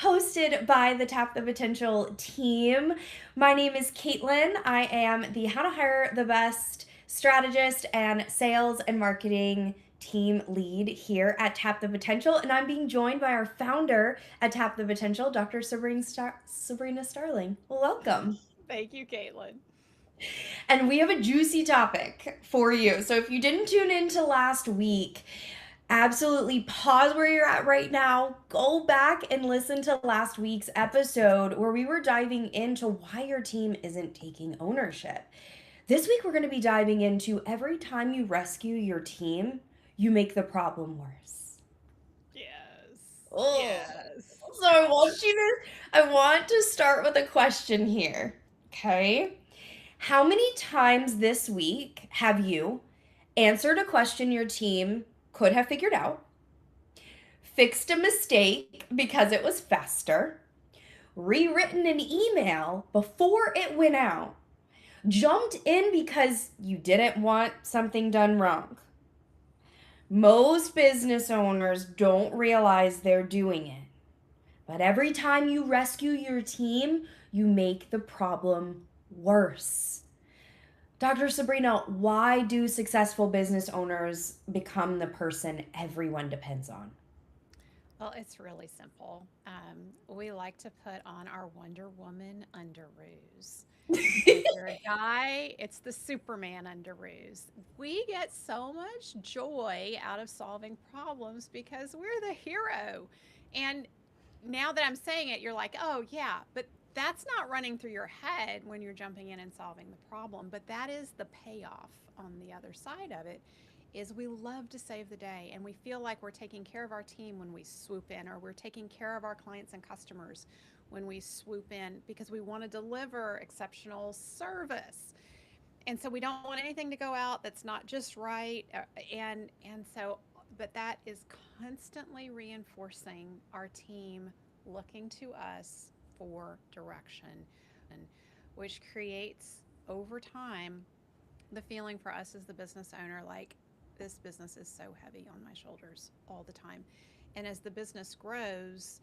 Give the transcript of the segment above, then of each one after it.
hosted by the Tap the Potential team. My name is Caitlin. I am the How to Hire the Best strategist and sales and marketing team lead here at Tap the Potential. And I'm being joined by our founder at Tap the Potential, Dr. Sabrina Starling. Welcome. Thank you, Caitlin. And we have a juicy topic for you. So if you didn't tune into last week, absolutely pause where you're at right now. Go back and listen to last week's episode where we were diving into why your team isn't taking ownership. This week, we're going to be diving into every time you rescue your team, you make the problem worse. Yes. Oh, Yes. so I want to start with a question here. Okay. How many times this week have you answered a question your team could have figured out, fixed a mistake because it was faster, rewritten an email before it went out, jumped in because you didn't want something done wrong? Most business owners don't realize they're doing it. But every time you rescue your team, you make the problem worse. Dr. Sabrina, why do successful business owners become the person everyone depends on? Well, it's really simple. We like to put on our Wonder Woman underoos. And if you're a guy, it's the Superman underoos. We get so much joy out of solving problems because we're the hero. And now that I'm saying it, you're like, oh, yeah, but that's not running through your head when you're jumping in and solving the problem. But that is the payoff on the other side of it is we love to save the day and we feel like we're taking care of our team when we swoop in, or we're taking care of our clients and customers when we swoop in, because we want to deliver exceptional service. And so we don't want anything to go out that's not just right. And so but that is constantly reinforcing our team looking to us for direction, which creates over time the feeling for us as the business owner like this business is so heavy on my shoulders all the time. And as the business grows,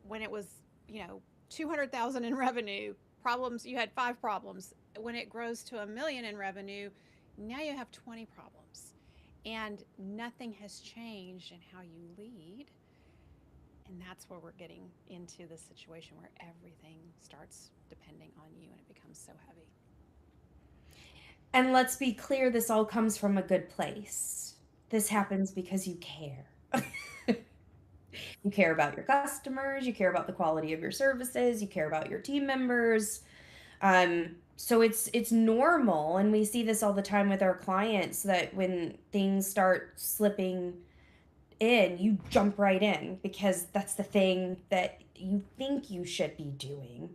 when it was, 200,000 in revenue, problems, you had 5 problems. When it grows to 1 million in revenue, now you have 20 problems. And nothing has changed in how you lead. And that's where we're getting into the situation where everything starts depending on you and it becomes so heavy. And let's be clear, this all comes from a good place. This happens because you care. You care about your customers, you care about the quality of your services, you care about your team members. So it's normal, and we see this all the time with our clients that when things start slipping in, you jump right in because that's the thing that you think you should be doing.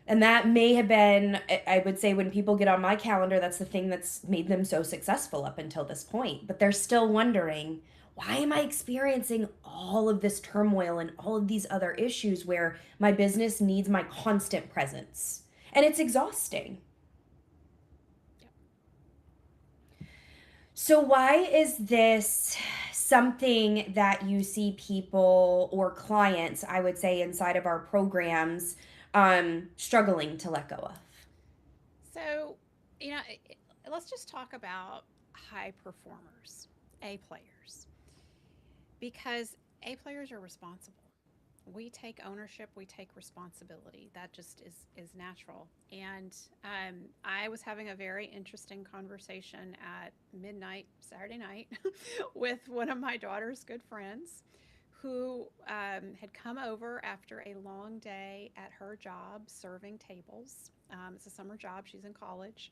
And that may have been, I would say, when people get on my calendar, that's the thing that's made them so successful up until this point. But they're still wondering, why am I experiencing all of this turmoil and all of these other issues where my business needs my constant presence? And it's exhausting. Yep. So, why is this something that you see people or clients, I would say, inside of our programs struggling to let go of? So, you know, let's just talk about high performers, A players, because A players are responsible. We take ownership, we take responsibility. That just is natural. And I was having a very interesting conversation at midnight Saturday night with one of my daughter's good friends who had come over after a long day at her job serving tables. It's a summer job, she's in college,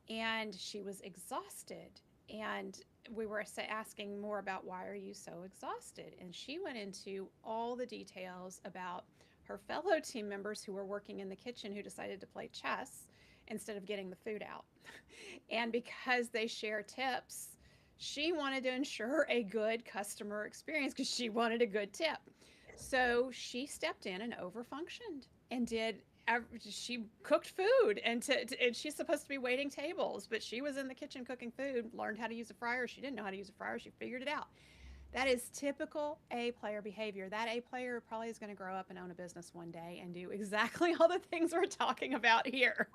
and she was exhausted. And we were asking more about why are you so exhausted, and she went into all the details about her fellow team members who were working in the kitchen who decided to play chess instead of getting the food out. And because they share tips, she wanted to ensure a good customer experience because she wanted a good tip. So she stepped in and overfunctioned and did. She cooked food, and she's supposed to be waiting tables, but she was in the kitchen cooking food. Learned how to use a fryer. She didn't know how to use a fryer. She figured it out. That is typical A player behavior. That A player probably is going to grow up and own a business one day and do exactly all the things we're talking about here.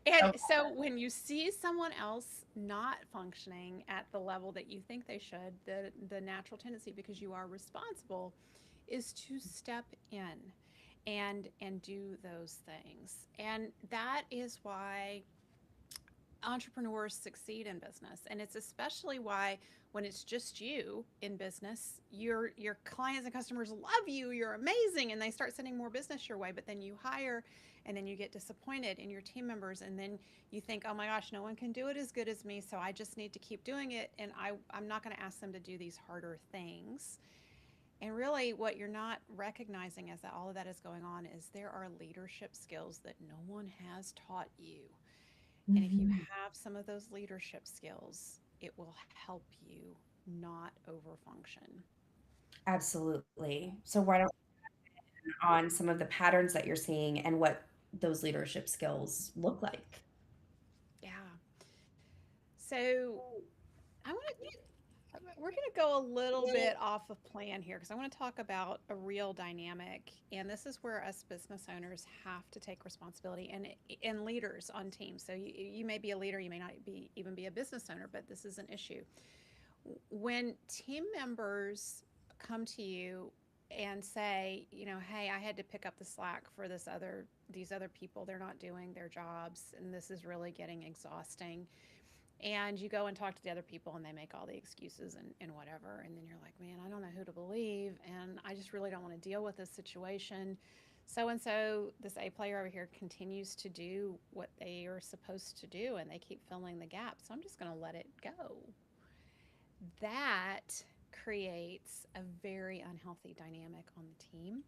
And So so when you see someone else not functioning at the level that you think they should, the natural tendency, because you are responsible, is to step in and do those things. And that is why entrepreneurs succeed in business, and it's especially why when it's just you in business, your clients and customers love you, you're amazing, and they start sending more business your way. But then you hire, and then you get disappointed in your team members, and then you think, oh my gosh, no one can do it as good as me, so I just need to keep doing it, and I'm not going to ask them to do these harder things. And really, what you're not recognizing as that all of that is going on is there are leadership skills that no one has taught you. And if you mhm, have some of those leadership skills, it will help you not overfunction. absolutely. So why don't we on some of the patterns that you're seeing and what those leadership skills look like? Yeah. So I want to. We're going to go a little bit off of plan here because I want to talk about a real dynamic, and this is where us business owners have to take responsibility, and leaders on teams. So you may be a leader, you may not be even be a business owner, but this is an issue. When team members come to you and say, hey, I had to pick up the slack for these other people, they're not doing their jobs, and this is really getting exhausting. And you go and talk to the other people, and they make all the excuses and whatever. And then you're like, man, I don't know who to believe. And I just really don't want to deal with this situation. So and so, this A player over here continues to do what they are supposed to do, and they keep filling the gap. So I'm just going to let it go. That creates a very unhealthy dynamic on the team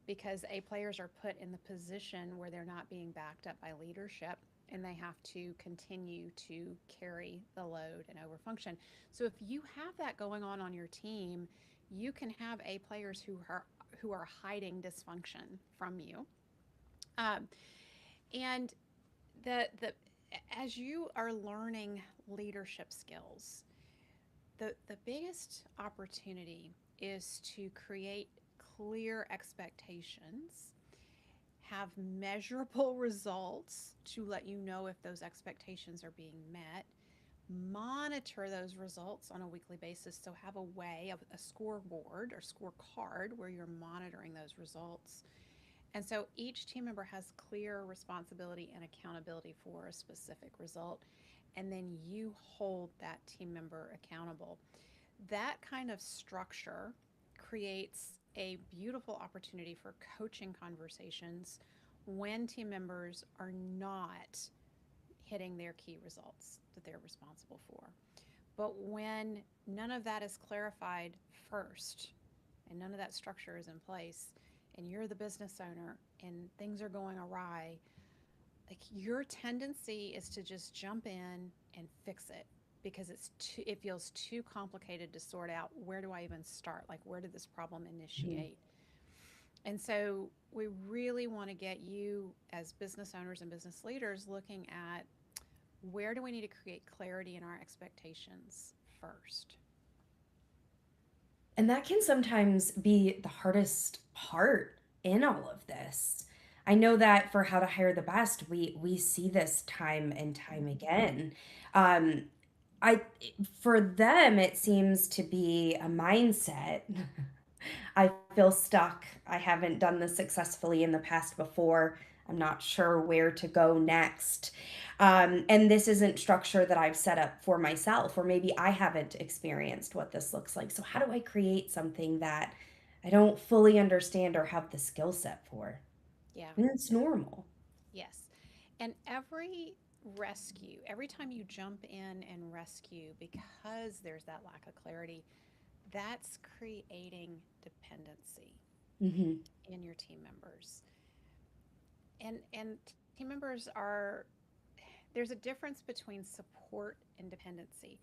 because A players are put in the position where they're not being backed up by leadership, and they have to continue to carry the load and overfunction. So if you have that going on your team, you can have A players who are hiding dysfunction from you. Um, and the as you are learning leadership skills, the biggest opportunity is to create clear expectations, have measurable results to let you know if those expectations are being met, monitor those results on a weekly basis. So, have a way of a scoreboard or scorecard where you're monitoring those results. And so each team member has clear responsibility and accountability for a specific result. And then you hold that team member accountable. That kind of structure creates a beautiful opportunity for coaching conversations when team members are not hitting their key results that they're responsible for. But when none of that is clarified first and none of that structure is in place, and you're the business owner and things are going awry, like your tendency is to just jump in and fix it because it feels too complicated to sort out. Where do I even start? Like, where did this problem Mhm. initiate? And so we really want to get you as business owners and business leaders looking at where do we need to create clarity in our expectations first. And that can sometimes be the hardest part in all of this. I know that for how to hire the best, we see this time and time again. Um, I for them it seems to be a mindset. I feel stuck. I haven't done this successfully in the past before. I'm not sure where to go next. And this isn't structure that I've set up for myself, or maybe I haven't experienced what this looks like. So, how do I create something that I don't fully understand or have the skill set for? Yeah. And it's normal. Yes. And every time you jump in and rescue because there's that lack of clarity, that's creating dependency Hmm. in your team members. And team members are there's a difference between support and dependency.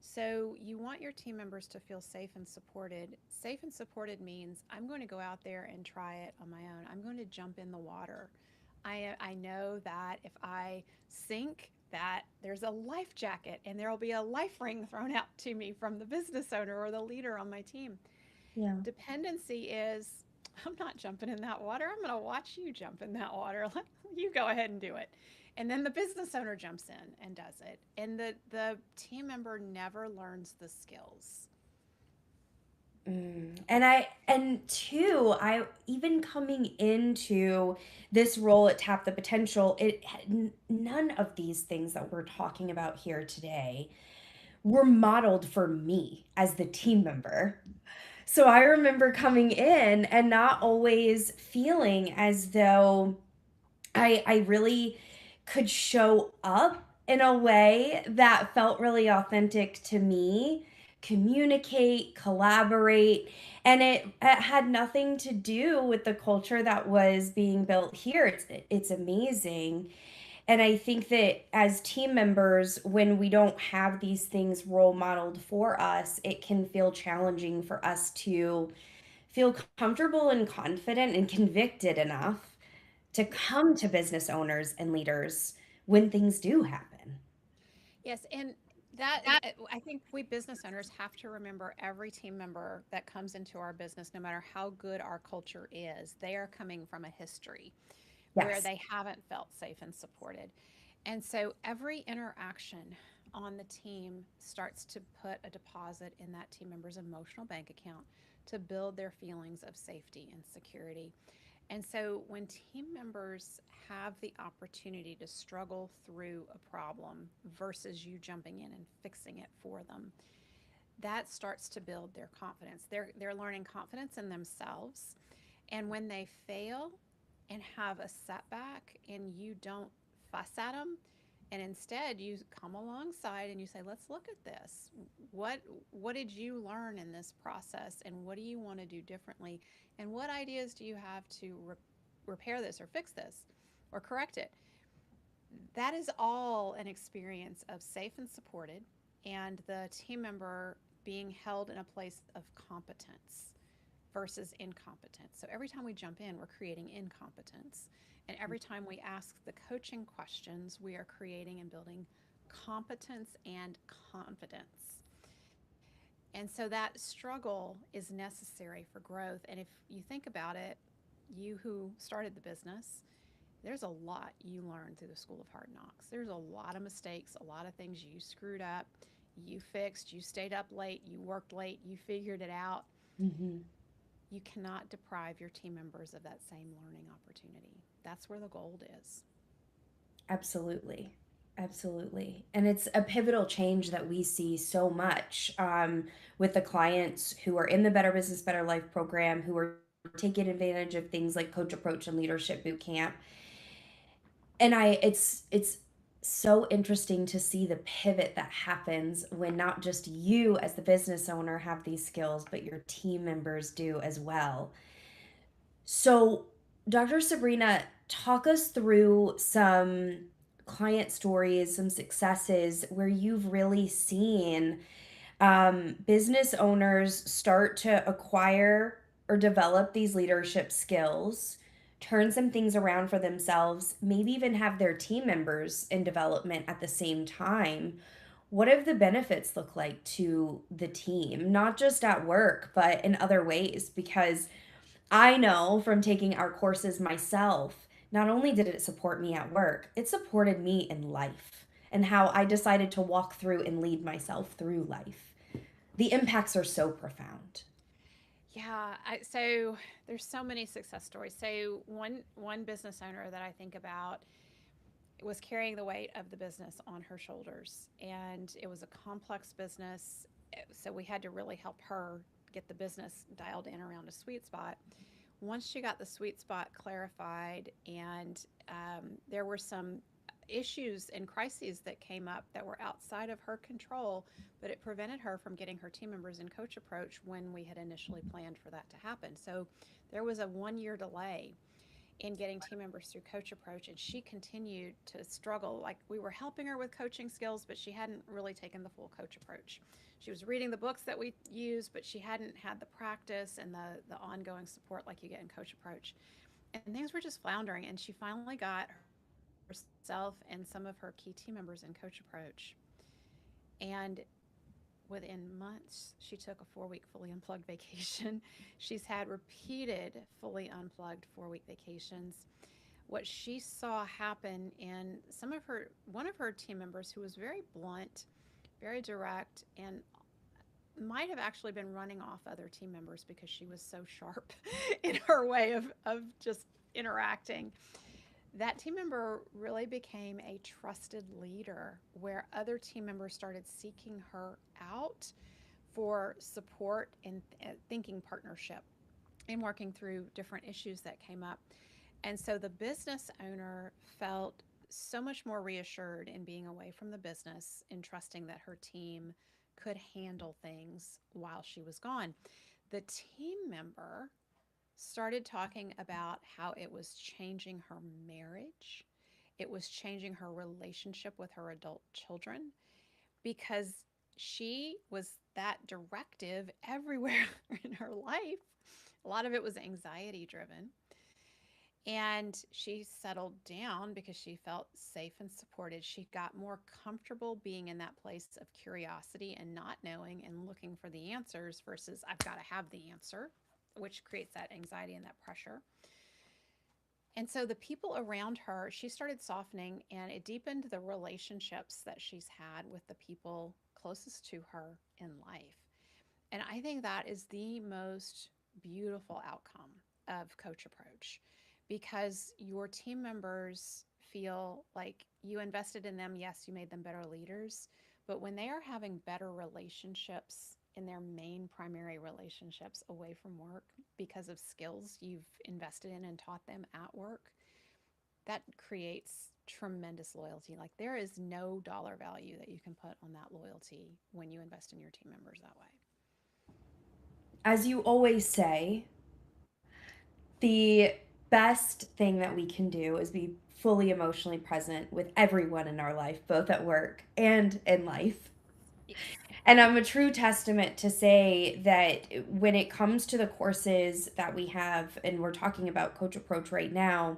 So you want your team members to feel safe and supported. Safe and supported means I'm going to go out there and try it on my own. I'm going to jump in the water. I know that if I sink, that there's a life jacket and there will be a life ring thrown out to me from the business owner or the leader on my team. Yeah. Dependency is, I'm not jumping in that water. I'm going to watch you jump in that water. Let you go ahead and do it. And then the business owner jumps in and does it. And the team member never learns the skills. And two, I even coming into this role at Tap the Potential, none of these things that we're talking about here today were modeled for me as the team member. So I remember coming in and not always feeling as though I really could show up in a way that felt really authentic to me, communicate, collaborate, and it had nothing to do with the culture that was being built here. It's amazing. And I think that as team members, when we don't have these things role modeled for us, it can feel challenging for us to feel comfortable and confident and convicted enough to come to business owners and leaders when things do happen. Yes, and that I think we business owners have to remember every team member that comes into our business, no matter how good our culture is, they are coming from a history where Yes. they haven't felt safe and supported. And so every interaction on the team starts to put a deposit in that team member's emotional bank account to build their feelings of safety and security. And so when team members have the opportunity to struggle through a problem versus you jumping in and fixing it for them, that starts to build their confidence. They're learning confidence in themselves. And when they fail and have a setback and you don't fuss at them, and instead you come alongside and you say, let's look at this. What did you learn in this process and what do you want to do differently? And what ideas do you have to repair this or fix this or correct it? That is all an experience of safe and supported, and the team member being held in a place of competence versus incompetence. So every time we jump in, we're creating incompetence. And every time we ask the coaching questions, we are creating and building competence and confidence. And so that struggle is necessary for growth. And if you think about it, you who started the business, there's a lot you learned through the School of Hard Knocks. There's a lot of mistakes, a lot of things you screwed up, you fixed, you stayed up late, you worked late, you figured it out. Hmm. You cannot deprive your team members of that same learning opportunity. That's where the gold is. Absolutely. Absolutely. And it's a pivotal change that we see so much with the clients who are in the Better Business, Better Life program, who are taking advantage of things like Coach Approach and Leadership Boot Camp. And it's so interesting to see the pivot that happens when not just you as the business owner have these skills, but your team members do as well. So, Dr. Sabrina, talk us through some client stories, some successes where you've really seen business owners start to acquire or develop these leadership skills, turn some things around for themselves, maybe even have their team members in development at the same time. What have the benefits look like to the team, not just at work, but in other ways? Because I know from taking our courses myself, not only did it support me at work, it supported me in life and how I decided to walk through and lead myself through life. The impacts are so profound. Yeah, so there's so many success stories. So one business owner that I think about was carrying the weight of the business on her shoulders, and it was a complex business. So we had to really help her get the business dialed in around a sweet spot. Once she got the sweet spot clarified, and there were some issues and crises that came up that were outside of her control, but it prevented her from getting her team members in coach approach when we had initially planned for that to happen. So there was a 1 year delay in getting team members through coach approach, and she continued to struggle. Like, we were helping her with coaching skills, but she hadn't really taken the full coach approach. She was reading the books that we use, but she hadn't had the practice and the ongoing support like you get in coach approach, and things were just floundering. And she finally got herself and some of her key team members in Coach Approach. And within months, she took a 4 week fully unplugged vacation. She's had repeated fully unplugged 4 week vacations. What she saw happen in one of her team members who was very blunt, very direct, and might have actually been running off other team members because she was so sharp in her way of just interacting. That team member really became a trusted leader where other team members started seeking her out for support and thinking partnership and working through different issues that came up. And so the business owner felt so much more reassured in being away from the business and trusting that her team could handle things while she was gone. The team member started talking about how it was changing her marriage, it was changing her relationship with her adult children because she was that directive everywhere in her life. A lot of it was anxiety driven. And she settled down because she felt safe and supported. She got more comfortable being in that place of curiosity and not knowing and looking for the answers versus I've got to have the answer, which creates that anxiety and that pressure. And so the people around her, she started softening and it deepened the relationships that she's had with the people closest to her in life. And I think that is the most beautiful outcome of Coach Approach because your team members feel like you invested in them. Yes, you made them better leaders, but when they are having better relationships in their main primary relationships away from work because of skills you've invested in and taught them at work, that creates tremendous loyalty. Like there is no dollar value that you can put on that loyalty when you invest in your team members that way. As you always say, the best thing that we can do is be fully emotionally present with everyone in our life, both at work and in life. Yes. And I'm a true testament to say that when it comes to the courses that we have, and we're talking about Coach Approach right now,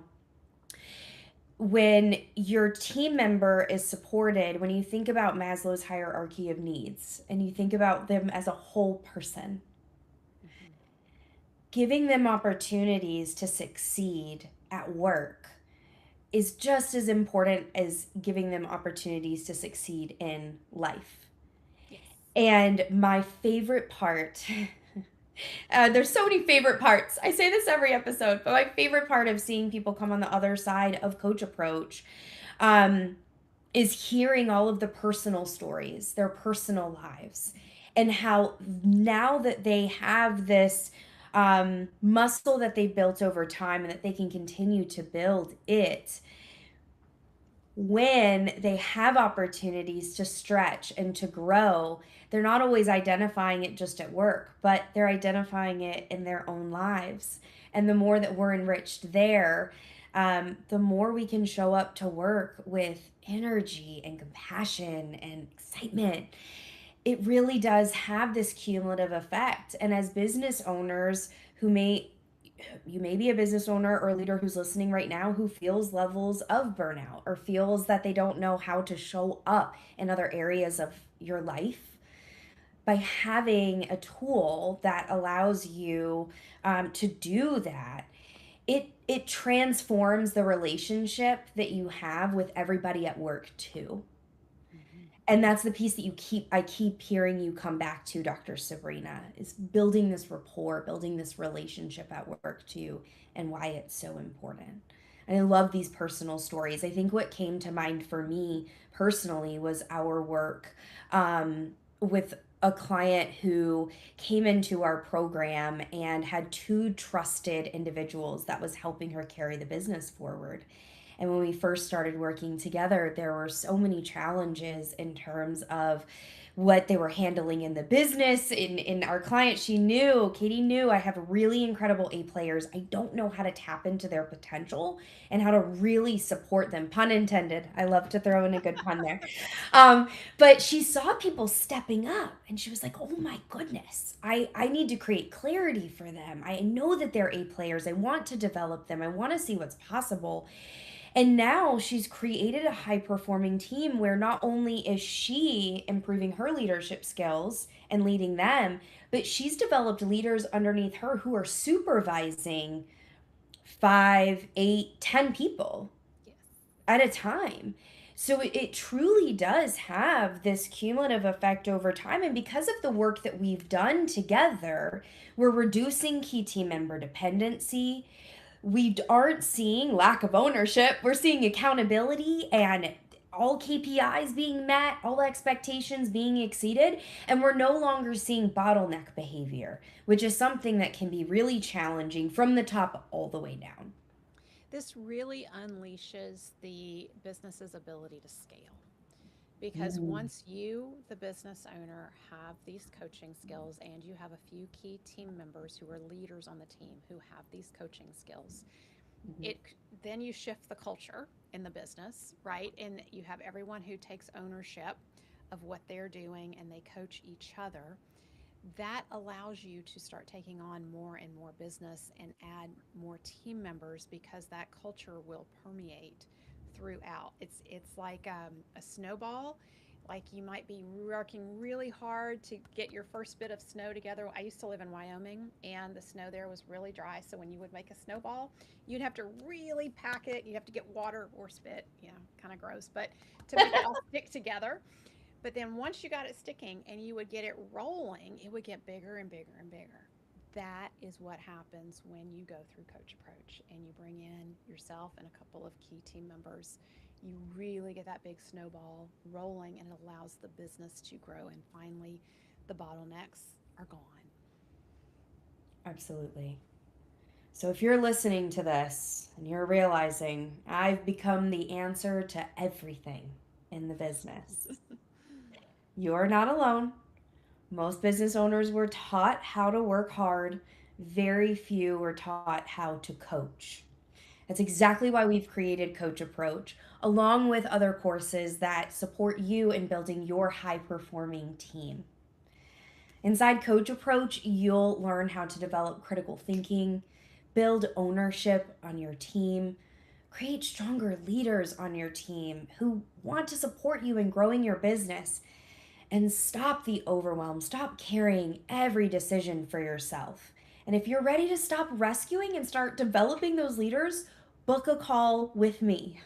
when your team member is supported, when you think about Maslow's hierarchy of needs and you think about them as a whole person, Mm-hmm. giving them opportunities to succeed at work is just as important as giving them opportunities to succeed in life. Yes. And my favorite part, there's so many favorite parts. I say this every episode, but my favorite part of seeing people come on the other side of Coach Approach um, is hearing all of the personal stories, their personal lives, and how now that they have this muscle that they built over time and that they can continue to build it, when they have opportunities to stretch and to grow, they're not always identifying it just at work, but they're identifying it in their own lives. And the more that we're enriched there, the more we can show up to work with energy and compassion and excitement. It really does have this cumulative effect. And as business owners who may you may be a business owner or a leader who's listening right now who feels levels of burnout or feels that they don't know how to show up in other areas of your life. By having a tool that allows you to do that, it transforms the relationship that you have with everybody at work too. Mm-hmm. And that's the piece that I keep hearing you come back to, Dr. Sabrina, is building this rapport, building this relationship at work too, and why it's so important. And I love these personal stories. I think what came to mind for me personally was our work with a client who came into our program and had two trusted individuals that was helping her carry the business forward. And when we first started working together, there were so many challenges in terms of what they were handling in the business. In our client, Katie knew I have really incredible A players. I don't know how to tap into their potential and how to really support them. Pun intended. I love to throw in a good pun there. But she saw people stepping up and she was like, oh my goodness, I need to create clarity for them. I know that they're A players. I want to develop them. I want to see what's possible. And now she's created a high performing team where not only is she improving her leadership skills and leading them, but she's developed leaders underneath her who are supervising 5, 8, 10 people Yes. at a time. So it truly does have this cumulative effect over time. And because of the work that we've done together, we're reducing key team member dependency. We aren't seeing lack of ownership. We're seeing accountability and all KPIs being met, all expectations being exceeded, and we're no longer seeing bottleneck behavior, which is something that can be really challenging from the top all the way down. This really unleashes the business's ability to scale. Because Mm, once you, the business owner, have these coaching skills and you have a few key team members who are leaders on the team who have these coaching skills, mhm. it then you shift the culture in the business, right? And you have everyone who takes ownership of what they're doing and they coach each other. That allows you to start taking on more and more business and add more team members because that culture will permeate throughout. It's like a snowball. Like you might be working really hard to get your first bit of snow together. I used to live in Wyoming, and the snow there was really dry. So when you would make a snowball, you'd have to really pack it. You'd have to get water or spit, kind of gross, but to make it all stick together. But then once you got it sticking and you would get it rolling, it would get bigger and bigger and bigger. That is what happens when you go through Coach Approach and you bring in yourself and a couple of key team members. You really get that big snowball rolling and it allows the business to grow. And finally, the bottlenecks are gone. Absolutely. So if you're listening to this and you're realizing I've become the answer to everything in the business, you're not alone. Most business owners were taught how to work hard, very few were taught how to coach. That's exactly why we've created Coach Approach, along with other courses that support you in building your high performing team. Inside Coach Approach, you'll learn how to develop critical thinking, build ownership on your team, create stronger leaders on your team who want to support you in growing your business, and stop the overwhelm. Stop carrying every decision for yourself. And if you're ready to stop rescuing and start developing those leaders, book a call with me.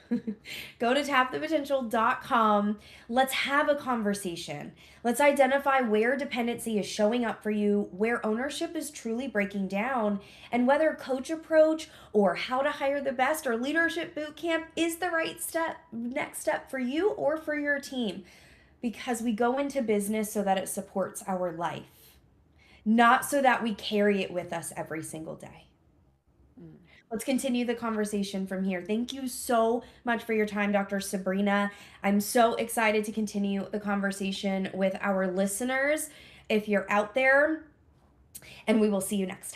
Go to tapthepotential.com. Let's have a conversation. Let's identify where dependency is showing up for you, where ownership is truly breaking down, and whether Coach Approach or How to Hire the Best or Leadership Bootcamp is the right next step for you or for your team, because we go into business so that it supports our life, not so that we carry it with us every single day. Mm. Let's continue the conversation from here. Thank you so much for your time, Dr. Sabrina. I'm so excited to continue the conversation with our listeners. If you're out there, and we will see you next time.